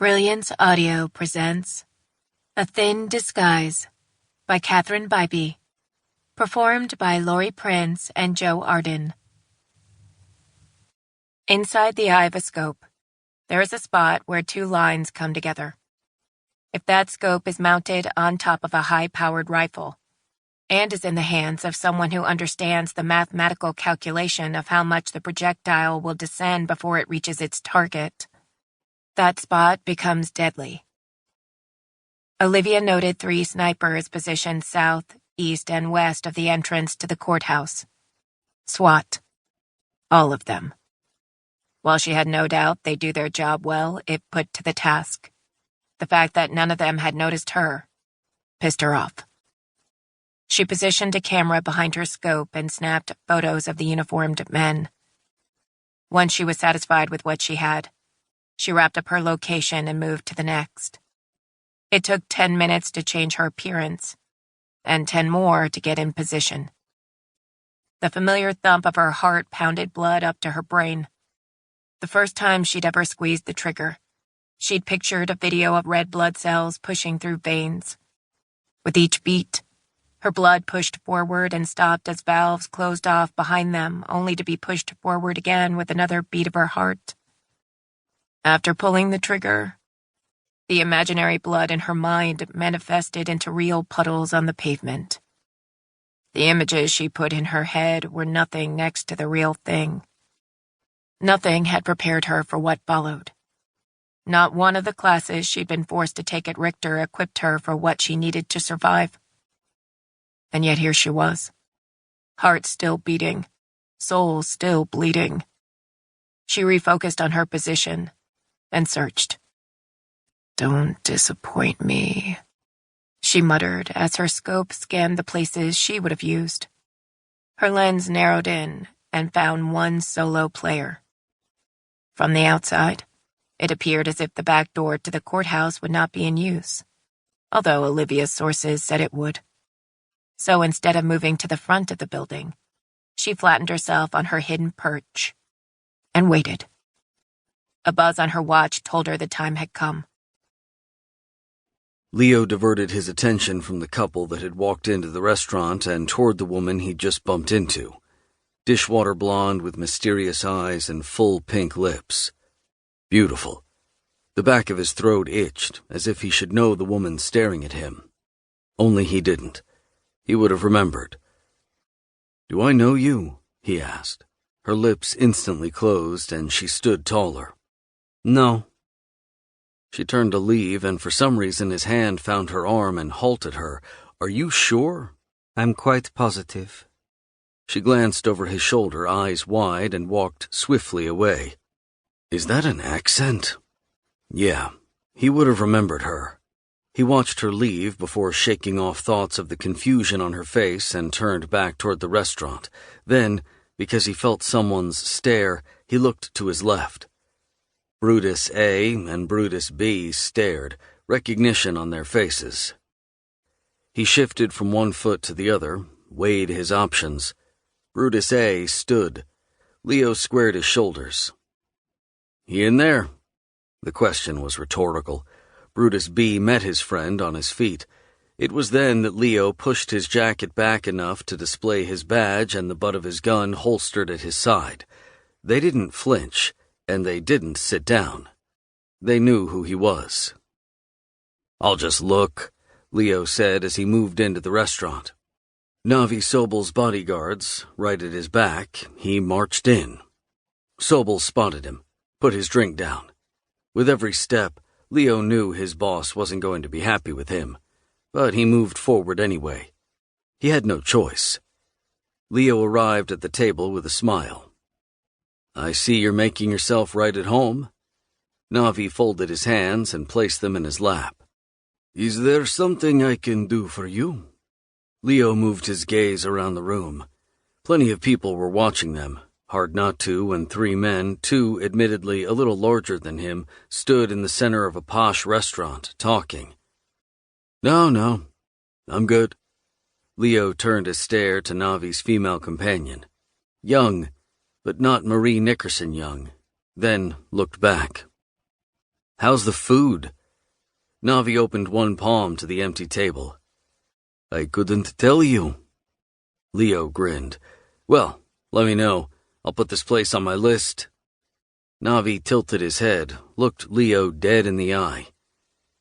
Brilliance Audio presents A Thin Disguise by Catherine Bybee, performed by Laurie Prince and Joe Arden. Inside the eye of a scope, there is a spot where two lines come together. If that scope is mounted on top of a high-powered rifle and is in the hands of someone who understands the mathematical calculation of how much the projectile will descend before it reaches its target, that spot becomes deadly. Olivia noted 3 snipers positioned south, east, and west of the entrance to the courthouse. SWAT. All of them. While she had no doubt they'd do their job well if put to the task, the fact that none of them had noticed her pissed her off. She positioned a camera behind her scope and snapped photos of the uniformed men. Once she was satisfied with what she had, she wrapped up her location and moved to the next. It took 10 minutes to change her appearance, and 10 more to get in position. The familiar thump of her heart pounded blood up to her brain. The first time she'd ever squeezed the trigger, she'd pictured a video of red blood cells pushing through veins. With each beat, her blood pushed forward and stopped as valves closed off behind them, only to be pushed forward again with another beat of her heart. After pulling the trigger, the imaginary blood in her mind manifested into real puddles on the pavement. The images she put in her head were nothing next to the real thing. Nothing had prepared her for what followed. Not one of the classes she'd been forced to take at Richter equipped her for what she needed to survive. And yet here she was, heart still beating, soul still bleeding. She refocused on her position and searched. "Don't disappoint me," she muttered as her scope scanned the places she would have used. Her lens narrowed in and found one solo player. From the outside, it appeared as if the back door to the courthouse would not be in use, although Olivia's sources said it would. So instead of moving to the front of the building, she flattened herself on her hidden perch and waited. A buzz on her watch told her the time had come. Leo diverted his attention from the couple that had walked into the restaurant and toward the woman he'd just bumped into. Dishwater blonde with mysterious eyes and full pink lips. Beautiful. The back of his throat itched, as if he should know the woman staring at him. Only he didn't. He would have remembered. "Do I know you?" he asked. Her lips instantly closed, and she stood taller. "No." She turned to leave, and for some reason his hand found her arm and halted her. "Are you sure?" "I'm quite positive." She glanced over his shoulder, eyes wide, and walked swiftly away. Is that an accent? Yeah, he would have remembered her. He watched her leave before shaking off thoughts of the confusion on her face and turned back toward the restaurant. Then, because he felt someone's stare, he looked to his left. Brutus A and Brutus B stared, recognition on their faces. He shifted from one foot to the other, weighed his options. Brutus A stood. Leo squared his shoulders. "He in there?" The question was rhetorical. Brutus B met his friend on his feet. It was then that Leo pushed his jacket back enough to display his badge and the butt of his gun holstered at his side. They didn't flinch, and they didn't sit down. They knew who he was. "I'll just look," Leo said as he moved into the restaurant. Navi Sobel's bodyguards, right at his back, he marched in. Sobel spotted him, put his drink down. With every step, Leo knew his boss wasn't going to be happy with him, but he moved forward anyway. He had no choice. Leo arrived at the table with a smile. "I see you're making yourself right at home." Navi folded his hands and placed them in his lap. "Is there something I can do for you?" Leo moved his gaze around the room. Plenty of people were watching them. Hard not to when 3 men, 2 admittedly a little larger than him, stood in the center of a posh restaurant, talking. No, I'm good." Leo turned to stare to Navi's female companion. Young, but not Marie Nickerson young, then looked back. How's the food? Navi opened one palm to the empty table. I couldn't tell you. Leo grinned. Well, let me know. I'll put this place on my list. Navi tilted his head, looked Leo dead in the eye.